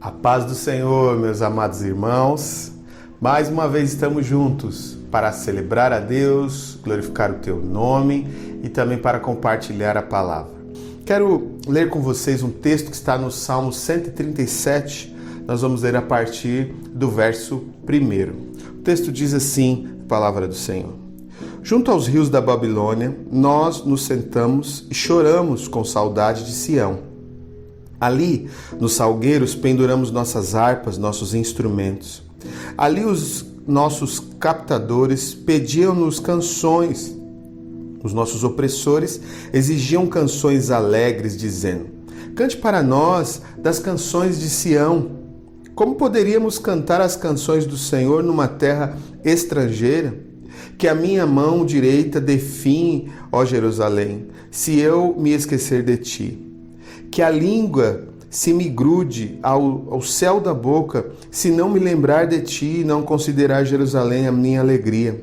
A paz do Senhor, meus amados irmãos. Mais uma vez estamos juntos para celebrar a Deus, glorificar o teu nome e também para compartilhar a palavra. Quero ler com vocês um texto que está no Salmo 137. Nós vamos ler a partir do verso 1. O texto diz assim, a palavra do Senhor. Junto aos rios da Babilônia, nós nos sentamos e choramos com saudade de Sião. Ali, nos salgueiros, penduramos nossas harpas, nossos instrumentos. Ali os nossos captadores pediam-nos canções. Os nossos opressores exigiam canções alegres, dizendo: cante para nós das canções de Sião. Como poderíamos cantar as canções do Senhor numa terra estrangeira? Que a minha mão direita define, ó Jerusalém, se eu me esquecer de ti. Que a língua se me grude ao céu da boca, se não me lembrar de ti e não considerar Jerusalém a minha alegria.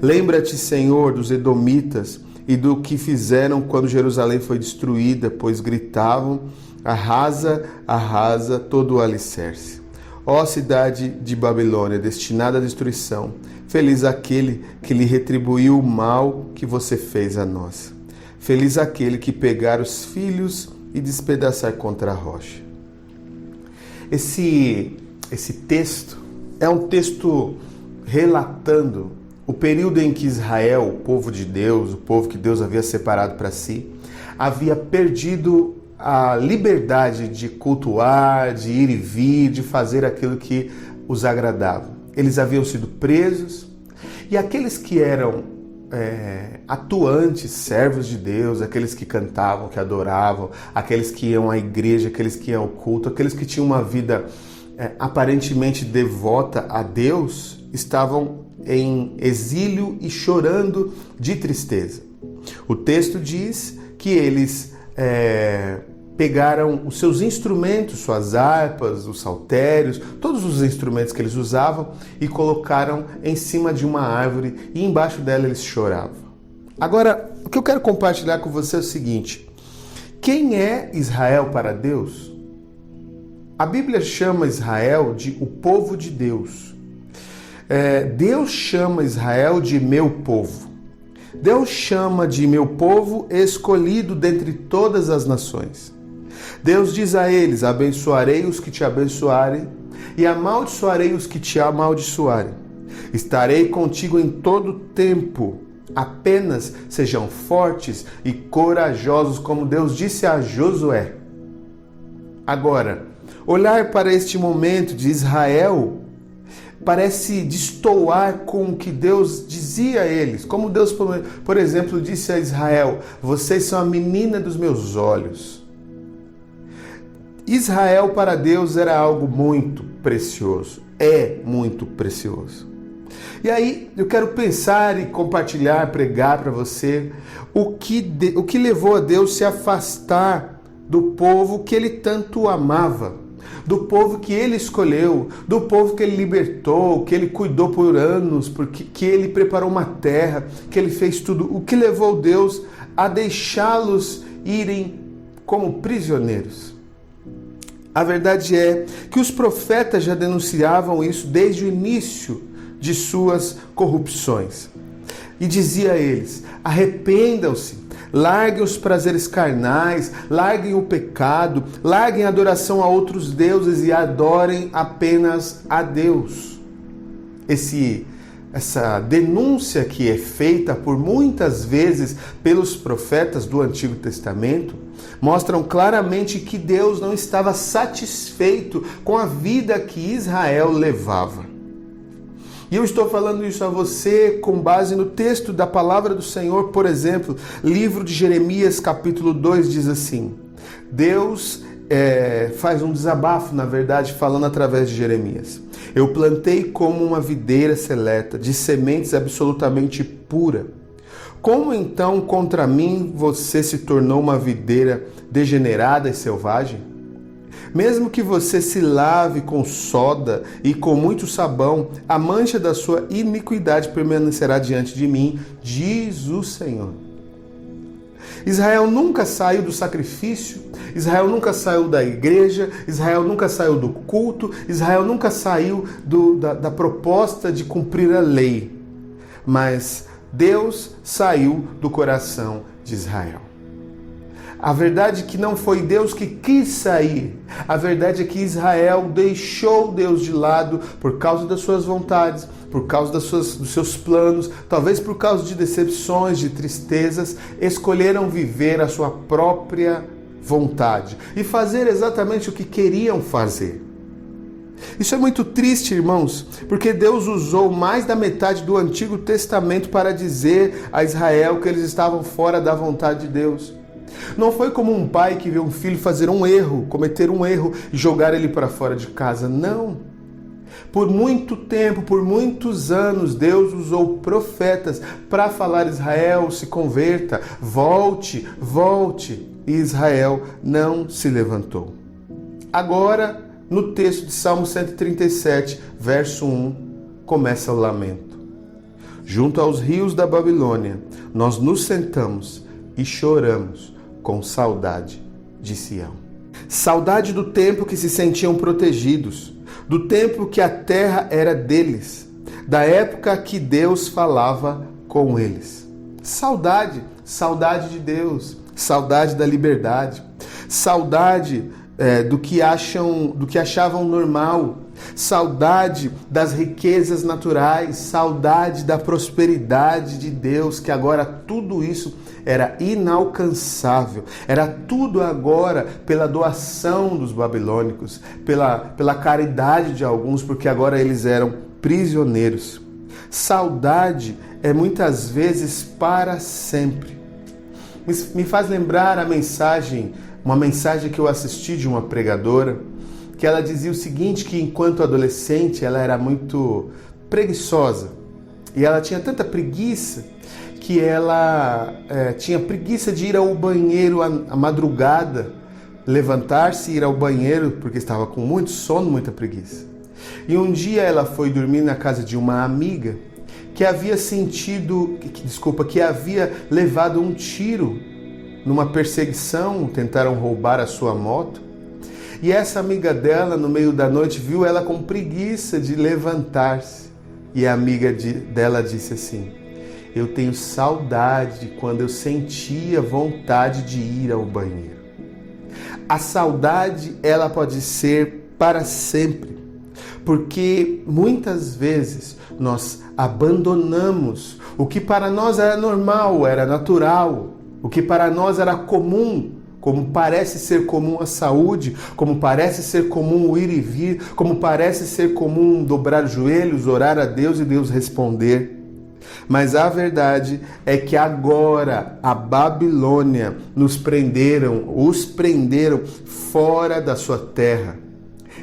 Lembra-te, Senhor, dos edomitas e do que fizeram quando Jerusalém foi destruída, pois gritavam: arrasa, arrasa todo o alicerce. Ó cidade de Babilônia, destinada à destruição, feliz aquele que lhe retribuiu o mal que você fez a nós. Feliz aquele que pegar os filhos e despedaçar contra a rocha. Esse texto é um texto relatando o período em que Israel, o povo de Deus, o povo que Deus havia separado para si, havia perdido a liberdade de cultuar, de ir e vir, de fazer aquilo que os agradava. Eles haviam sido presos e aqueles que eram atuantes, servos de Deus, aqueles que cantavam, que adoravam, aqueles que iam à igreja, aqueles que iam ao culto, aqueles que tinham uma vida aparentemente devota a Deus, estavam em exílio e chorando de tristeza. O texto diz que eles pegaram os seus instrumentos, suas harpas, os saltérios, todos os instrumentos que eles usavam e colocaram em cima de uma árvore e embaixo dela eles choravam. Agora, o que eu quero compartilhar com você é o seguinte: quem é Israel para Deus? A Bíblia chama Israel de o povo de Deus. Deus chama Israel de meu povo. Deus chama de meu povo escolhido dentre todas as nações. Deus diz a eles: abençoarei os que te abençoarem e amaldiçoarei os que te amaldiçoarem. Estarei contigo em todo tempo. Apenas sejam fortes e corajosos, como Deus disse a Josué. Agora, olhar para este momento de Israel parece destoar com o que Deus dizia a eles. Como Deus, por exemplo, disse a Israel: vocês são a menina dos meus olhos. Israel para Deus era algo muito precioso, é muito precioso. E aí eu quero pensar e compartilhar, pregar para você o que levou a Deus se afastar do povo que ele tanto amava, do povo que ele escolheu, do povo que ele libertou, que ele cuidou por anos, que ele preparou uma terra, que ele fez tudo. O que levou Deus a deixá-los irem como prisioneiros? A verdade é que os profetas já denunciavam isso desde o início de suas corrupções. E dizia a eles: arrependam-se, larguem os prazeres carnais, larguem o pecado, larguem a adoração a outros deuses e adorem apenas a Deus. Essa denúncia que é feita por muitas vezes pelos profetas do Antigo Testamento mostram claramente que Deus não estava satisfeito com a vida que Israel levava. E eu estou falando isso a você com base no texto da palavra do Senhor. Por exemplo, livro de Jeremias, capítulo 2, diz assim: Deus faz um desabafo, na verdade, falando através de Jeremias. Eu plantei como uma videira seleta, de sementes absolutamente pura. Como então contra mim você se tornou uma videira degenerada e selvagem? Mesmo que você se lave com soda e com muito sabão, a mancha da sua iniquidade permanecerá diante de mim, diz o Senhor. Israel nunca saiu do sacrifício, Israel nunca saiu da igreja, Israel nunca saiu do culto, Israel nunca saiu da proposta de cumprir a lei. Mas Deus saiu do coração de Israel. A verdade é que não foi Deus que quis sair. A verdade é que Israel deixou Deus de lado por causa das suas vontades, por causa dos seus planos, talvez por causa de decepções, de tristezas, escolheram viver a sua própria vontade e fazer exatamente o que queriam fazer. Isso é muito triste, irmãos, porque Deus usou mais da metade do Antigo Testamento para dizer a Israel que eles estavam fora da vontade de Deus. Não foi como um pai que vê um filho fazer um erro, cometer um erro e jogar ele para fora de casa. Não. Por muito tempo, por muitos anos, Deus usou profetas para falar: Israel, se converta, volte, volte. E Israel não se levantou. Agora, no texto de Salmo 137, verso 1, começa o lamento. Junto aos rios da Babilônia, nós nos sentamos e choramos com saudade de Sião. Saudade do tempo que se sentiam protegidos, do tempo que a terra era deles, da época que Deus falava com eles. Saudade, saudade de Deus, saudade da liberdade, saudade do que achavam normal, saudade das riquezas naturais, saudade da prosperidade de Deus, que agora tudo isso era inalcançável, era tudo agora pela doação dos babilônicos, pela caridade de alguns, porque agora eles eram prisioneiros. Saudade é muitas vezes para sempre. Me faz lembrar uma mensagem que eu assisti de uma pregadora, que ela dizia o seguinte, que enquanto adolescente ela era muito preguiçosa, e ela tinha tanta preguiça que ela tinha preguiça de ir ao banheiro à madrugada, levantar-se e ir ao banheiro, porque estava com muito sono, muita preguiça. E um dia ela foi dormir na casa de uma amiga que havia levado um tiro numa perseguição, tentaram roubar a sua moto. E essa amiga dela, no meio da noite, viu ela com preguiça de levantar-se. E a amiga dela disse assim: eu tenho saudade de quando eu sentia vontade de ir ao banheiro. A saudade, ela pode ser para sempre, porque muitas vezes nós abandonamos o que para nós era normal, era natural, o que para nós era comum, como parece ser comum a saúde, como parece ser comum o ir e vir, como parece ser comum dobrar os joelhos, orar a Deus e Deus responder. Mas a verdade é que agora a Babilônia os prenderam fora da sua terra.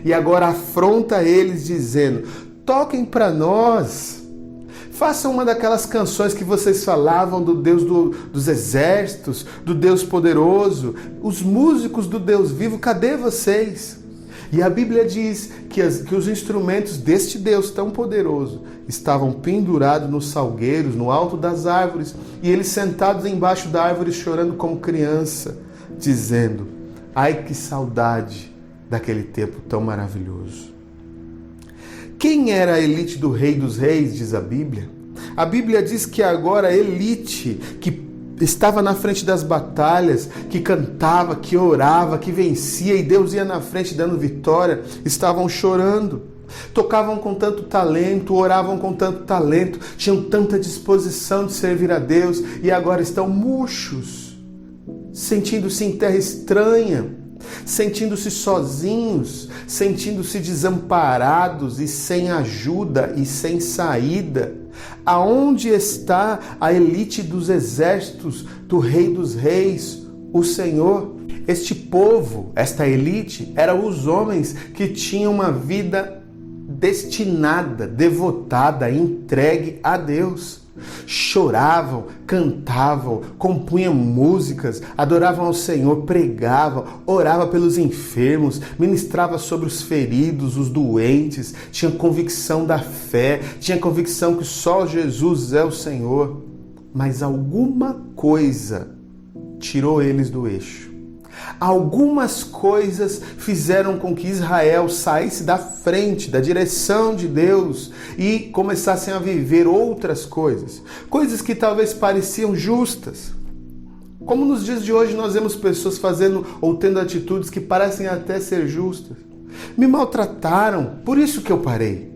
E agora afronta eles dizendo: toquem para nós. Façam uma daquelas canções que vocês falavam do Deus dos exércitos, do Deus poderoso, os músicos do Deus vivo, cadê vocês? E a Bíblia diz que os instrumentos deste Deus tão poderoso estavam pendurados nos salgueiros, no alto das árvores, e eles sentados embaixo da árvore chorando como criança, dizendo: ai, que saudade daquele tempo tão maravilhoso. Quem era a elite do Rei dos Reis, diz a Bíblia? A Bíblia diz que agora a elite que estava na frente das batalhas, que cantava, que orava, que vencia e Deus ia na frente dando vitória, estavam chorando. Tocavam com tanto talento, oravam com tanto talento, tinham tanta disposição de servir a Deus e agora estão murchos, sentindo-se em terra estranha, sentindo-se sozinhos, sentindo-se desamparados e sem ajuda e sem saída. Aonde está a elite dos exércitos do Rei dos Reis, o Senhor? Este povo, esta elite, eram os homens que tinham uma vida destinada, devotada, entregue a Deus. Choravam, cantavam, compunham músicas, adoravam ao Senhor, pregavam, oravam pelos enfermos, ministravam sobre os feridos, os doentes, tinham convicção da fé, tinham convicção que só Jesus é o Senhor. Mas alguma coisa tirou eles do eixo. Algumas coisas fizeram com que Israel saísse da frente, da direção de Deus e começassem a viver outras coisas. Coisas que talvez pareciam justas. Como nos dias de hoje nós vemos pessoas fazendo ou tendo atitudes que parecem até ser justas. Me maltrataram, por isso que eu parei.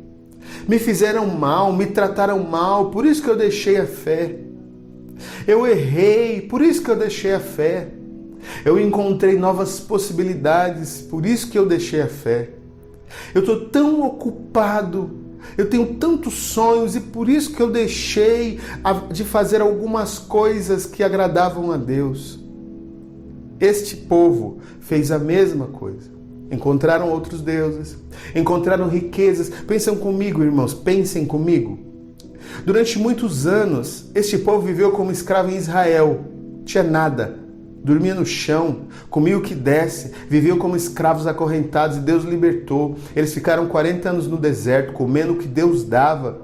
Me fizeram mal, me trataram mal, por isso que eu deixei a fé. Eu errei, por isso que eu deixei a fé. Eu encontrei novas possibilidades, por isso que eu deixei a fé. Eu estou tão ocupado, eu tenho tantos sonhos e por isso que eu deixei de fazer algumas coisas que agradavam a Deus. Este povo fez a mesma coisa. Encontraram outros deuses, encontraram riquezas. Pensem comigo, irmãos, pensem comigo. Durante muitos anos, este povo viveu como escravo em Israel. Tinha nada. Dormia no chão, comia o que desse, viviam como escravos acorrentados e Deus libertou. Eles ficaram 40 anos no deserto, comendo o que Deus dava.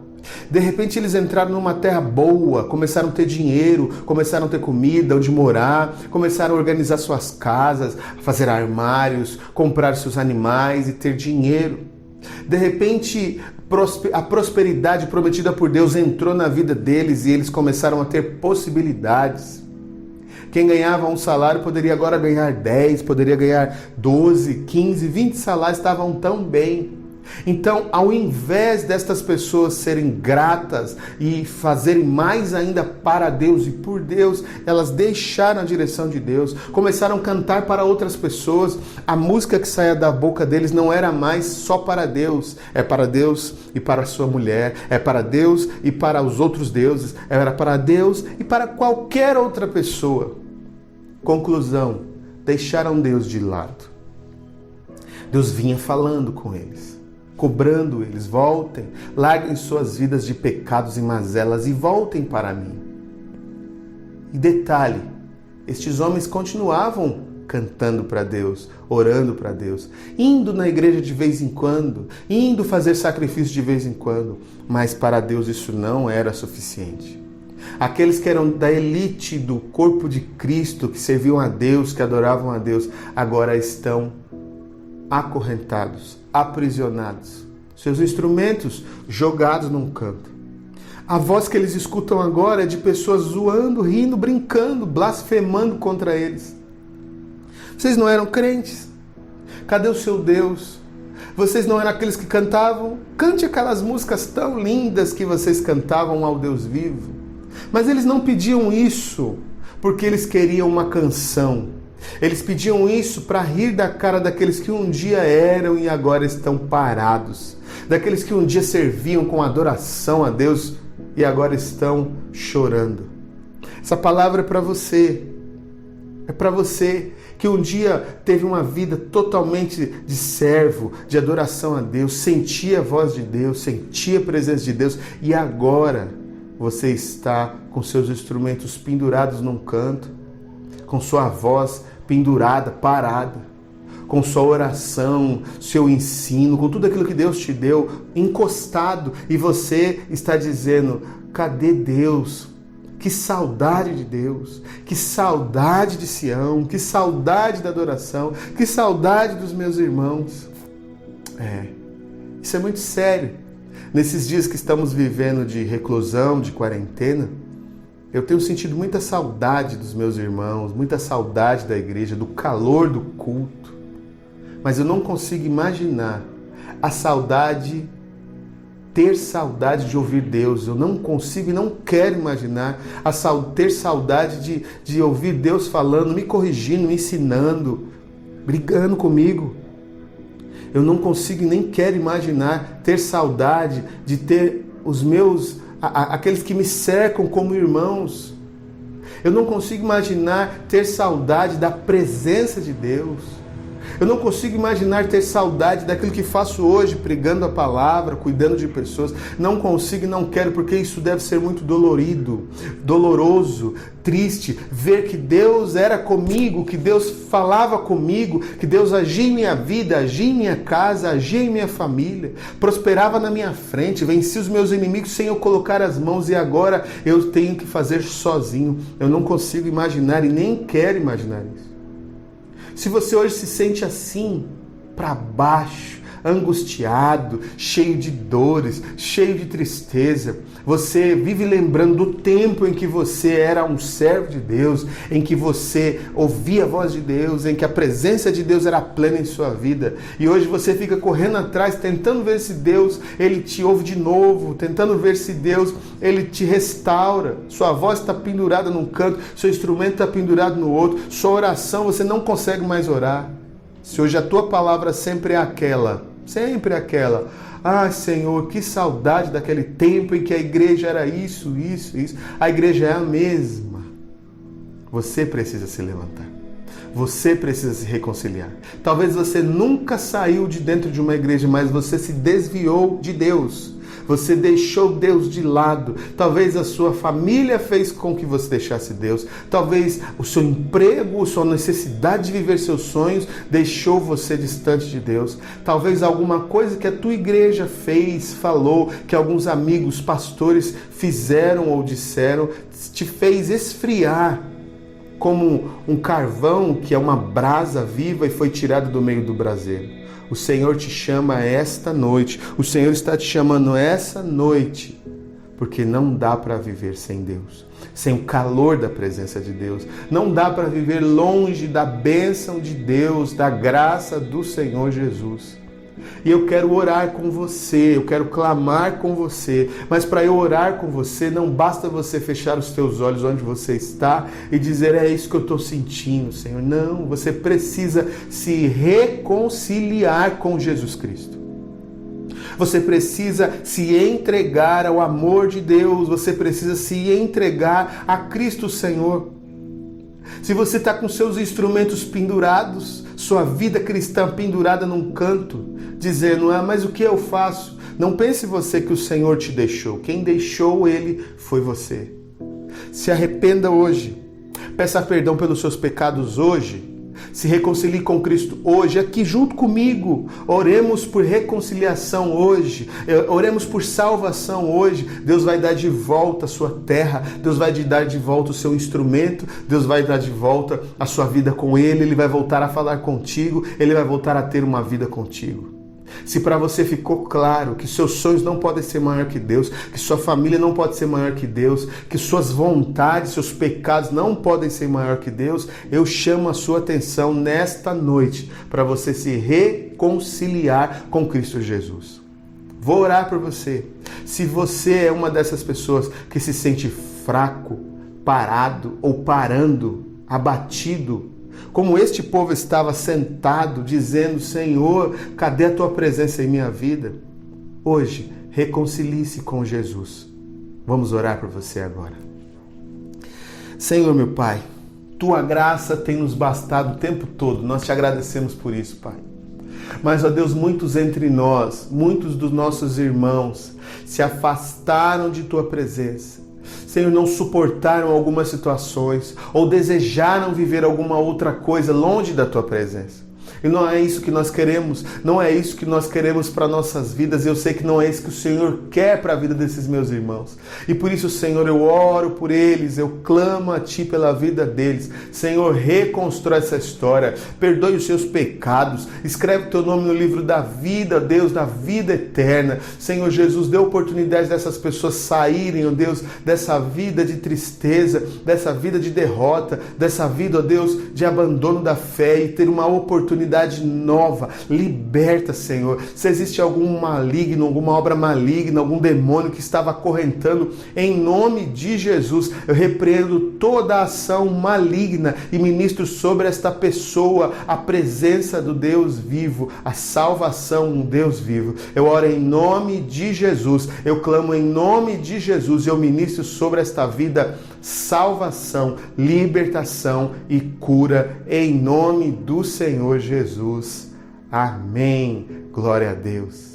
De repente eles entraram numa terra boa, começaram a ter dinheiro, começaram a ter comida, onde morar, começaram a organizar suas casas, fazer armários, comprar seus animais e ter dinheiro. De repente a prosperidade prometida por Deus entrou na vida deles e eles começaram a ter possibilidades. Quem ganhava um salário poderia agora ganhar 10, poderia ganhar 12, 15, 20 salários, estavam tão bem. Então, ao invés destas pessoas serem gratas e fazerem mais ainda para Deus e por Deus, elas deixaram a direção de Deus, começaram a cantar para outras pessoas. A música que saía da boca deles não era mais só para Deus, é para Deus e para a sua mulher, é para Deus e para os outros deuses, era para Deus e para qualquer outra pessoa. Conclusão, deixaram Deus de lado. Deus vinha falando com eles, cobrando eles, voltem, larguem suas vidas de pecados e mazelas e voltem para mim. E detalhe, estes homens continuavam cantando para Deus, orando para Deus, indo na igreja de vez em quando, indo fazer sacrifício de vez em quando, mas para Deus isso não era suficiente. Aqueles que eram da elite do corpo de Cristo, que serviam a Deus, que adoravam a Deus, agora estão acorrentados, aprisionados, seus instrumentos jogados num canto. A voz que eles escutam agora é de pessoas zoando, rindo, brincando, blasfemando contra eles. Vocês não eram crentes? Cadê o seu Deus? Vocês não eram aqueles que cantavam? Cante aquelas músicas tão lindas que vocês cantavam ao Deus vivo. Mas eles não pediam isso porque eles queriam uma canção. Eles pediam isso para rir da cara daqueles que um dia eram e agora estão parados. Daqueles que um dia serviam com adoração a Deus e agora estão chorando. Essa palavra é para você. É para você que um dia teve uma vida totalmente de servo, de adoração a Deus, sentia a voz de Deus, sentia a presença de Deus e agora você está com seus instrumentos pendurados num canto, com sua voz pendurada, parada, com sua oração, seu ensino, com tudo aquilo que Deus te deu, encostado, e você está dizendo, cadê Deus? Que saudade de Deus, que saudade de Sião, que saudade da adoração, que saudade dos meus irmãos. Isso é muito sério. Nesses dias que estamos vivendo de reclusão, de quarentena, eu tenho sentido muita saudade dos meus irmãos, muita saudade da igreja, do calor do culto. Mas eu não consigo imaginar a saudade, ter saudade de ouvir Deus. Eu não consigo e não quero imaginar ter saudade de ouvir Deus falando, me corrigindo, me ensinando, brigando comigo. Eu não consigo e nem quero imaginar ter saudade de ter os meus, aqueles que me cercam como irmãos. Eu não consigo imaginar ter saudade da presença de Deus. Eu não consigo imaginar ter saudade daquilo que faço hoje, pregando a palavra, cuidando de pessoas. Não consigo e não quero, porque isso deve ser muito dolorido, doloroso, triste, ver que Deus era comigo, que Deus falava comigo, que Deus agia em minha vida, agia em minha casa, agia em minha família, prosperava na minha frente, vencia os meus inimigos sem eu colocar as mãos, e agora eu tenho que fazer sozinho. Eu não consigo imaginar e nem quero imaginar isso. Se você hoje se sente assim, para baixo, angustiado, cheio de dores, cheio de tristeza, você vive lembrando do tempo em que você era um servo de Deus, em que você ouvia a voz de Deus, em que a presença de Deus era plena em sua vida, e hoje você fica correndo atrás, tentando ver se Deus, Ele te ouve de novo, tentando ver se Deus, Ele te restaura. Sua voz está pendurada num canto, seu instrumento está pendurado no outro, sua oração, você não consegue mais orar. Se hoje a tua palavra sempre é aquela, ah, Senhor, que saudade daquele tempo em que a igreja era isso. A igreja é a mesma. Você precisa se levantar. Você precisa se reconciliar. Talvez você nunca saiu de dentro de uma igreja, mas você se desviou de Deus. Você deixou Deus de lado. Talvez a sua família fez com que você deixasse Deus. Talvez o seu emprego, a sua necessidade de viver seus sonhos deixou você distante de Deus. Talvez alguma coisa que a tua igreja fez, falou, que alguns amigos, pastores fizeram ou disseram, te fez esfriar como um carvão que é uma brasa viva e foi tirado do meio do braseiro. O Senhor te chama esta noite, o Senhor está te chamando essa noite, porque não dá para viver sem Deus, sem o calor da presença de Deus. Não dá para viver longe da bênção de Deus, da graça do Senhor Jesus. E eu quero orar com você, eu quero clamar com você, mas para eu orar com você, não basta você fechar os teus olhos onde você está e dizer, é isso que eu estou sentindo, Senhor. Não, você precisa se reconciliar com Jesus Cristo. Você precisa se entregar ao amor de Deus, você precisa se entregar a Cristo Senhor. Se você está com seus instrumentos pendurados, sua vida cristã pendurada num canto, dizendo, mas o que eu faço? Não pense você que o Senhor te deixou. Quem deixou Ele foi você. Se arrependa hoje. Peça perdão pelos seus pecados hoje. Se reconcilie com Cristo hoje, aqui junto comigo. Oremos por reconciliação hoje. Oremos por salvação hoje. Deus vai dar de volta a sua terra. Deus vai te dar de volta o seu instrumento. Deus vai dar de volta a sua vida com Ele. Ele vai voltar a falar contigo. Ele vai voltar a ter uma vida contigo. Se para você ficou claro que seus sonhos não podem ser maior que Deus, que sua família não pode ser maior que Deus, que suas vontades, seus pecados não podem ser maior que Deus, eu chamo a sua atenção nesta noite para você se reconciliar com Cristo Jesus. Vou orar por você. Se você é uma dessas pessoas que se sente fraco, parado ou parando, abatido, como este povo estava sentado, dizendo, Senhor, cadê a tua presença em minha vida? Hoje, reconcilie-se com Jesus. Vamos orar por você agora. Senhor, meu Pai, tua graça tem nos bastado o tempo todo. Nós te agradecemos por isso, Pai. Mas, ó Deus, muitos entre nós, muitos dos nossos irmãos se afastaram de tua presença. Senhor, não suportaram algumas situações ou desejaram viver alguma outra coisa longe da tua presença. E não é isso que nós queremos, não é isso que nós queremos para nossas vidas. Eu sei que não é isso que o Senhor quer para a vida desses meus irmãos. E por isso, Senhor, eu oro por eles, eu clamo a Ti pela vida deles. Senhor, reconstrói essa história, perdoe os seus pecados, escreve o Teu nome no livro da vida, Deus, da vida eterna. Senhor Jesus, dê oportunidade dessas pessoas saírem, ó Deus, dessa vida de tristeza, dessa vida de derrota, dessa vida, ó Deus, de abandono da fé e ter uma oportunidade nova. Liberta, Senhor. Se existe algum maligno, alguma obra maligna, algum demônio que estava acorrentando, em nome de Jesus, eu repreendo toda a ação maligna e ministro sobre esta pessoa a presença do Deus vivo, a salvação do Deus vivo. Eu oro em nome de Jesus, eu clamo em nome de Jesus, eu ministro sobre esta vida salvação, libertação e cura em nome do Senhor Jesus. Jesus. Amém. Glória a Deus.